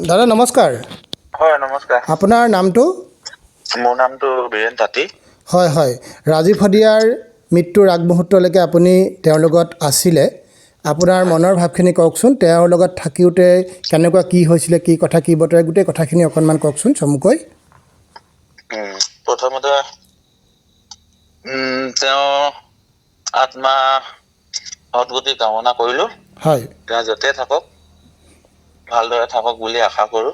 দাদা নমস্কাৰ। হয় নমস্কাৰ। আপোনাৰ নামটো? মোৰ নামটো বীৰেন তাঁতী। হয় হয়, ৰাজীৱ শদিয়াৰ মৃত্যুৰ আগমুহূৰ্তলৈকে আপুনি তেওঁৰ লগত আছিলে। আপোনাৰ মনৰ ভাৱখিনি কওকচোন। তেওঁৰ লগত থাকিওতে কেনেকুৱা কি হৈছিলে, কি কথা কি বতৰা, গোটেই কথাখিনি অকণমান কওকচোন চমুকৈ। প্ৰথমতে তেওঁ আত্মা সদ্গতি কামনা কৰিলোঁ। হয়, তেওঁ য'তে থাকক ভালদৰে থাকক বুলি আশা কৰোঁ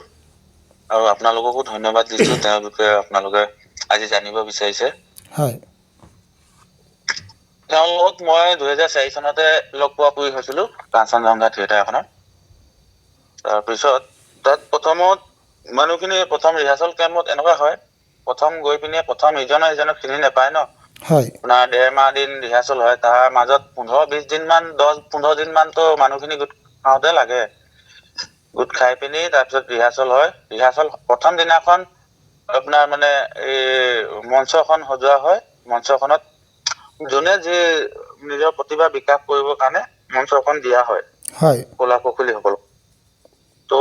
আৰু আপোনালোককো ধন্যবাদ দিছোঁ তেওঁৰ বিষয়ে আপোনালোকে আজি জানিব বিচাৰিছে। হয়, তেওঁৰ লগত মই 2004 চনতে লগ পোৱা হৈছিলোঁ কাঞ্চনজংঘা থিয়েটাৰ এখনত। তাৰপিছত তাত প্ৰথমত মানুহখিনি প্ৰথম ৰিহাৰ্চেল কেম্পত এনেকুৱা হয়, প্ৰথম গৈ পিনে প্ৰথম ইজনে সিজনক চিনি নাপায় ন। হয়, আপোনাৰ 1.5 মাহ দিন ৰিহাৰ্চেল হয়, তাৰ মাজত 15-20 দিন মান 10-15 দিন মানতো মানুহখিনি গোট খাওঁতে লাগে। গোট খাই পিনি তাৰপিছত ৰিহাৰ্চেল হয়। ৰিহাৰ্চেল প্ৰথম দিনাখন আপোনাৰ মানে এই মঞ্চখন সজোৱা হয়। মঞ্চখনত যোনে যি নিজৰ প্ৰতিভা বিকাশ কৰিবৰ কাৰণে মঞ্চখন দিয়া হয় হয়, কলা কৌশলীসকলক। তো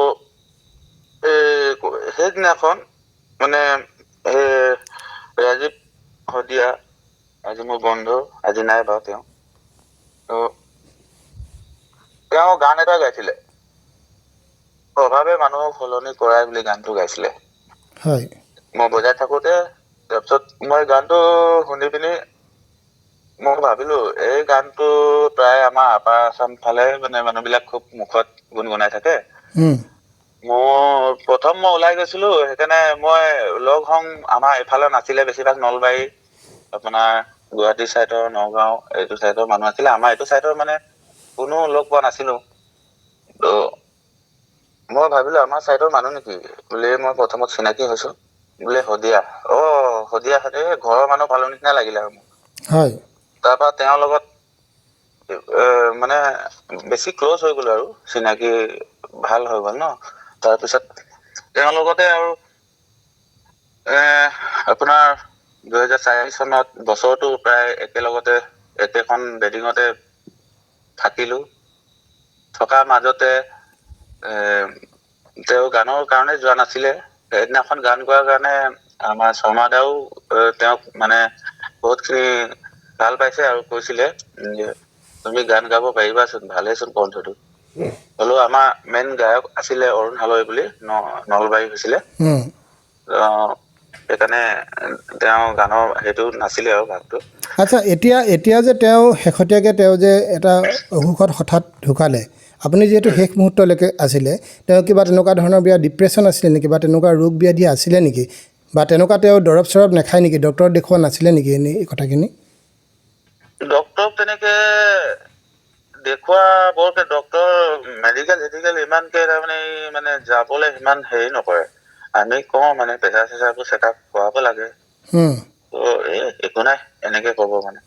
সেইদিনাখন মানে ৰাজীৱ শদিয়া, আজি মোৰ বন্ধু, আজি নাই বাৰু তেওঁ গান এটা গাইছিলে, অভাৱে মানুহক সলনি কৰাই বুলি গানটো গাইছিলে। হয়, মই বজাই থাকোতে তাৰপিছত মই গানটো শুনি পিনি মই ভাবিলো এই গানটো প্ৰায় আমাৰ আপাৰ আছাম ফালে মানে মানুহবিলাক খুব মুখত গুণগুণাই থাকে। মই ওলাই গৈছিলো, সেইকাৰণে মই লগ হম আমাৰ এইফালে নাছিলে, বেছিভাগ নলবাৰী আপোনাৰ গুৱাহাটী চাইডৰ, নগাঁও এইটো চাইডৰ মানুহ আছিলে। আমাৰ এইটো চাইডৰ মানে কোনো লগ পোৱা নাছিলো। ত মই ভাবিলো আমাৰ চাইডৰ মানুহ নেকি বুলি মই প্ৰথমত চিনাকি হৈছো। বোলে শদিয়া, শদিয়া ঘৰৰ মানুহ ভালৰ নিচিনা লাগিলে আৰু মোক। হয়, তাৰপৰা তেওঁৰ লগত মানে বেছি ক্লজ হৈ গলো আৰু চিনাকি ভাল হৈ গল ন। তাৰপিছত তেওঁৰ লগতে আৰু আপোনাৰ 2004 চনত বছৰটো প্ৰায় একেলগতে একেখন বেডিঙতে থাকিলো। থকাৰ মাজতে তেওঁ গানৰ কাৰণে যোৱা নাছিলে। সেইদিনাখন গান গোৱাৰ কাৰণে আমাৰ শৰ্মা দাও তেওঁক মানে বহুত খিনি ভাল পাইছে আৰু কৈছিলে যে তুমি গান গাব পাৰিবাচোন, ভালেচোন কণ্ঠটো। হলেও আমাৰ মেইন গায়ক আছিলে অৰুণ হালৈ বুলি, নলবাৰী হৈছিলে। সেইকাৰণে তেওঁ গানৰ সেইটো নাছিলে আৰু ভাগটো। আচ্ছা, এতিয়া যে তেওঁ শেহতীয়াকৈ তেওঁ যে এটা অসুখত হঠাৎ ঢুকালে, আপুনি যিহেতু শেষ মুহূৰ্তলৈকে আছিলে, তেওঁ কিবা তেনেকুৱা ধৰণৰ ডিপ্ৰেশ্যন আছিলে নেকি, বা তেনেকুৱা ৰোগ ব্যাধি আছিলে নেকি, বা তেনেকুৱা তেওঁ দৰৱ চৰৱ নাখায় নেকি, ডক্টৰক দেখুওৱা নাছিলে নেকি এনেই এই কথাখিনি? ডক্টৰক তেনেকে দেখুওৱা বৰকে ডক্টৰ মেডিকেল ইমানকে তাৰমানে মানে যাবলৈ সিমান হেৰি নকৰে। আমি কওঁ মানে প্ৰেচাৰ চেচাৰবোৰ চেকআপ কৰাব লাগে। একো নাই এনেকে কব মানে।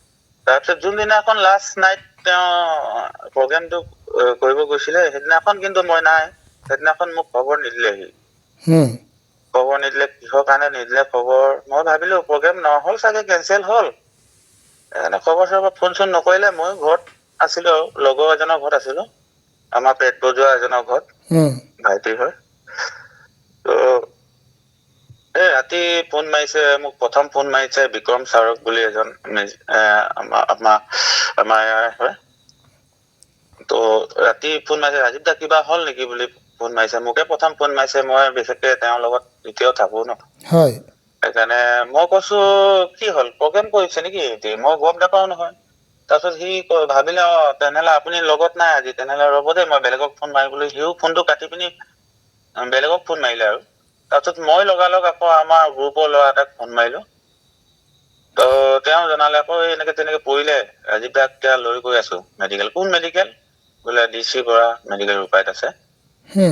তাৰপিছত যোনদিনাখন লাষ্ট নাইট তেওঁ প্ৰগ্ৰেমটো কৰিব গৈছিলে, সেইদিনাখন কিন্তু মই নাই। সেইদিনাখন মোক খবৰ নিদিলেহি। খবৰ নিদিলে, কিহৰ কাৰণে নিদিলে খবৰ, মই ভাবিলো প্ৰগ্ৰেম নহল চাগে, কেনচেল হল। খবৰ চবৰ ফোন চোন নকৰিলে। ময়ো ঘৰত আছিলো আৰু লগৰ এজনৰ ঘৰত আছিলো, আমাৰ পেট বজোৱা এজনৰ ঘৰত, ভাইটি হয়। ত ৰাতি ফোন মাৰিছে মোক, প্ৰথম ফোন মাৰিছে বিক্ৰম চাৰক বুলি এজন আমাৰ ইয়াৰ হয়। ত ৰাতি ফোন মাৰিছে, ৰাজীৱ দা কিবা হ'ল নেকি বুলি ফোন মাৰিছে। মোকে প্ৰথম ফোন মাৰিছে, মই বিশেষকে তেওঁৰ লগত এতিয়াও থাকো ন। হয়, সেইকাৰণে মই কৈছো কি হ'ল, প্ৰগ্ৰেম কৰিছে নেকি, মই গম নাপাও নহয়। তাৰপিছত সি ভাবিলে তেনেহলে আপুনি লগত নাই আজি, তেনেহলে ৰ'ব দেই মই বেলেগক ফোন মাৰিবলৈ, সিও ফোনটো কাটি পিনি বেলেগক ফোন মাৰিলে আৰু। তাৰপিছত মই লগালগ আকৌ আমাৰ গ্ৰুপৰ ল'ৰা এটাক ফোন মাৰিলো। ত তেওঁ জনালে আকৌ এনেকে তেনেকে পৰিলে, ৰাজীৱ দাক এতিয়া লৈ গৈ আছো মেডিকেল। কোন মেডিকেল বোলে, DC বৰা মেডিকেল ৰূপাইত আছে,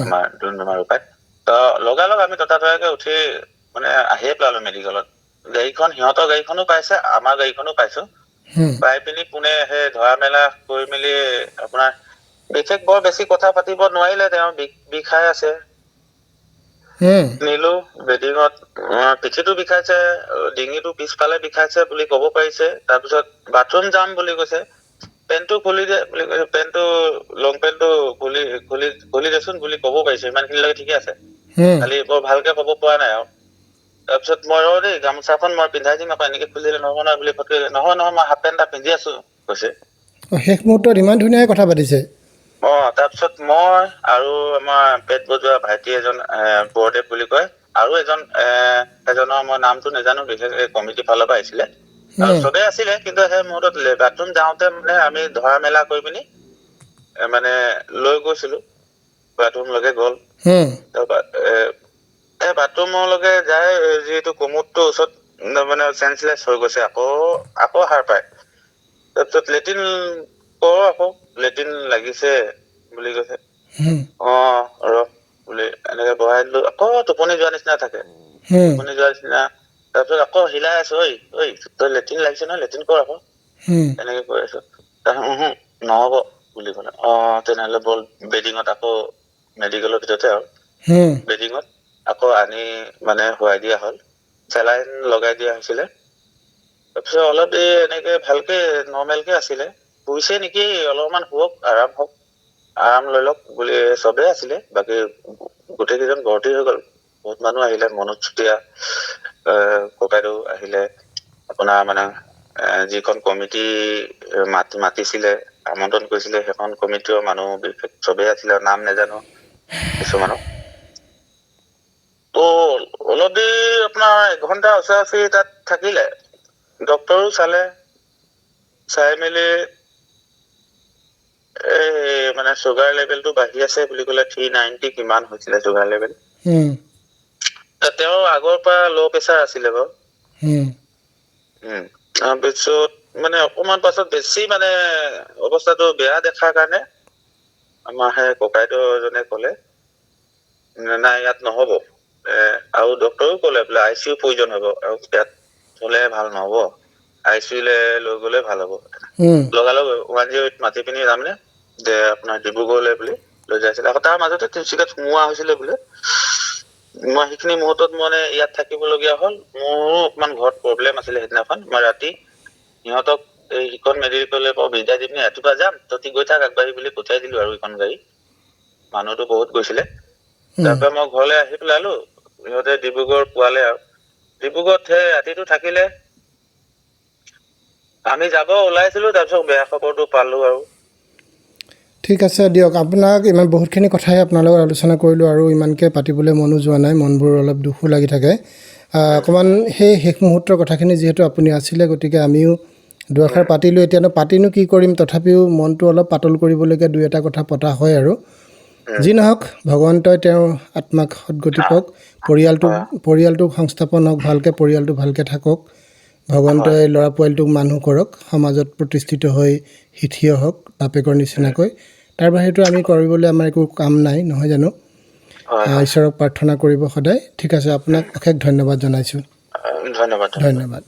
আমাৰ ডুমডুমা ৰূপাইত। ত লগালগ আমি ততাতয়াকে উঠি মানে আহিয়ে পেলালো মেডিকেলত। গাড়ীখন, সিহঁতৰ গাড়ীখনো পাইছে, আমাৰ গাড়ীখনো পাইছো। পাই পিনি পোনে সেই ধৰা মেলা কৰি মেলি আপোনাৰ বিশেষ বৰ বেছি কথা পাতিব নোৱাৰিলে, তেওঁ বিষাই আছে। নিলো বেডিঙত, পিঠিটো বিষাইছে, ডিঙিটো পিছফালে বিষাইছে বুলি কব পাৰিছে। তাৰপিছত বাথৰুম যাম বুলি কৈছে। পেণ্টটো খুলি দে বুলি কৈছে, পেণ্টটো লং পেণ্টটো খুলি দেচোন বুলি ক'ব পাৰিছে। ইমান খিনিলৈকে ঠিকে আছে। খালি বৰ ভালকে ক'ব পৰা নাই আৰু তাৰপিছত মই দেই গামোচাখন মই পিন্ধাই দিম আকৌ এনেকে খুলিলে নহ'ব নহয় বুলি ফটকে নহয় মই হাফ পেণ্ট এটা পিন্ধি আছো কৈছে। শেষ মুহূৰ্তত ইমান ধুনীয়াকৈ কথা পাতিছে। তাৰপিছত মই আৰু আমাৰ পেট বজোৱা ভাইটি এজন বৰদেৱ বুলি কয় আৰু এজনৰ মই নামটো নাজানো, বিশেষ কমিটিৰ ফালৰ পৰা আহিছিলে আৰু চবেই আছিলে। কিন্তু সেই মুহূৰ্তত বাথৰুম যাওঁতে মানে আমি ধৰা মেলা কৰি পিনি মানে লৈ গৈছিলো, বাথৰুমলৈকে গ'ল। তাৰপৰা বাথৰুমলৈকে যায় যিহেতু কুমুদটোৰ ওচৰত মানে চেঞ্চলেছ হৈ গৈছে, আকৌ সাৰ পায়। তাৰপিছত লেট্ৰিন আকৌ লেট্ৰিন লাগিছে বুলি কৈছে। ৰ বুলি এনেকে বহাই দিলো, আকৌ টোপনি যোৱা নিচিনা থাকে, টোপনি যোৱা নিচিনা। তাৰপিছত আকৌ হিলাই আছো, ঐ তই লেট্ৰিন লাগিছে নহয়, লেট্ৰিন কৰ আকৌ এনেকে কৈ আছো। নহব বুলি ক'লে। তেনেহলে বল বেডিঙত আকৌ মেডিকেলৰ ভিতৰতে আৰু বেডিঙত আকৌ আনি মানে শুৱাই দিয়া হ'ল, চেলাইন লগাই দিয়া হৈছিলে। তাৰপিছত অলপ দেৰি এনেকে ভালকে নৰ্মেলকে আছিলে, শুইছে নেকি অলপমান শুৱক, আৰাম হওক, আৰাম লৈ লওক বুলি চবেই আছিলে। বাকী গোটেই কেইজন ভৰ্তি হৈ গল, বহুত মানুহ আহিলে। মনোজ চুতীয়া ককাইদেউ আহিলে, আপোনাৰ মানে যিখন কমিটি মাতিছিলে, আমন্ত্ৰণ কৰিছিলে, সেইখন কমিটিৰ মানুহ বিশেষ চবেই আছিলে, নাম নাজানো কিছুমানক। অলপ দেৰি আপোনাৰ 1 ঘণ্টা ওচৰা-ওচৰি তাত থাকিলে, ডক্তৰো চাই মেলি মানে চুগাৰ লেভেলটো বাঢ়ি আছে বুলি ক'লে, 390 কিমান হৈছিলে চুগাৰ লেভেল। তেওঁৰ আগৰ পৰা ল' প্ৰেচাৰ আছিলে বাৰু। তাৰপিছত মানে অকমান পাছত বেছি মানে অৱস্থাটো বেয়া দেখাৰ কাৰণে আমাৰ সেই ককাইদেউ এজনে ক'লে, নাই ইয়াত নহব। আৰু ডক্তৰেও ক'লে বোলে ICU প্ৰয়োজন হব, আৰু ইয়াত থলে ভাল নহব, ICU লৈ গলে ভাল হব। লগালগ 108 মাতি পিনি তাৰমানে যে আপোনাৰ ডিব্ৰুগড়লৈ বুলি লৈ যাইছিলে। আকৌ তাৰ মাজতে তিনিচুকীয়াত সোমোৱা হৈছিলে বোলে। মই সেইখিনি মুহূৰ্তত মানে ইয়াত থাকিবলগীয়া হ'ল। মোৰো অকমান ঘৰত প্ৰব্লেম আছিলে সেইদিনাখন। মই ৰাতি সিহঁতক সিখন মেডিকেললৈ বিদায় দি পিনি ৰাতিপুৱা যাম, তহঁতি গৈ থাক আগবাঢ়ি বুলি পঠিয়াই দিলো আৰু এখন গাড়ী। মানুহতো বহুত গৈছিলে। তাৰ পৰা মই ঘৰলৈ আহি পেলালো, সিহঁতে ডিব্ৰুগড় পোৱালে আৰু ডিব্ৰুগড়ত সেই ৰাতিটো থাকিলে। আমি যাব ওলাইছিলো, তাৰপিছত বেয়া খবৰটো পালো আৰু। ঠিক আছে দিয়ক, আপোনাক ইমান বহুতখিনি কথাই আপোনাৰ লগত আলোচনা কৰিলোঁ, আৰু ইমানকৈ পাতিবলৈ মনো যোৱা নাই, মনবোৰ অলপ দুখো লাগি থাকে। অকণমান সেই শেষ মুহূৰ্তৰ কথাখিনি যিহেতু আপুনি আছিলে, গতিকে আমিও দুআষাৰ পাতিলোঁ। এতিয়ানো পাতিনো কি কৰিম, তথাপিও মনটো অলপ পাতল কৰিবলৈকে 2-এটা কথা পতা হয় আৰু। যি নহওক, ভগৱন্তই তেওঁৰ আত্মাক সদ্গতি পাওক, পৰিয়ালটোক সংস্থাপন হওক ভালকৈ, পৰিয়ালটো ভালকৈ থাকক, ভগৱন্তই ল'ৰা পোৱালিটোক মানুহ কৰক, সমাজত প্ৰতিষ্ঠিত হৈ সিঠিয় হওক বাপেকৰ নিচিনাকৈ। তাৰ বাহিৰেতো আমি কৰিবলৈ আমাৰ একো কাম নাই, নহয় জানো? ঈশ্বৰক প্ৰাৰ্থনা কৰিব সদায়। ঠিক আছে, আপোনাক অশেষ ধন্যবাদ জনাইছোঁ। ধন্যবাদ। ধন্যবাদ।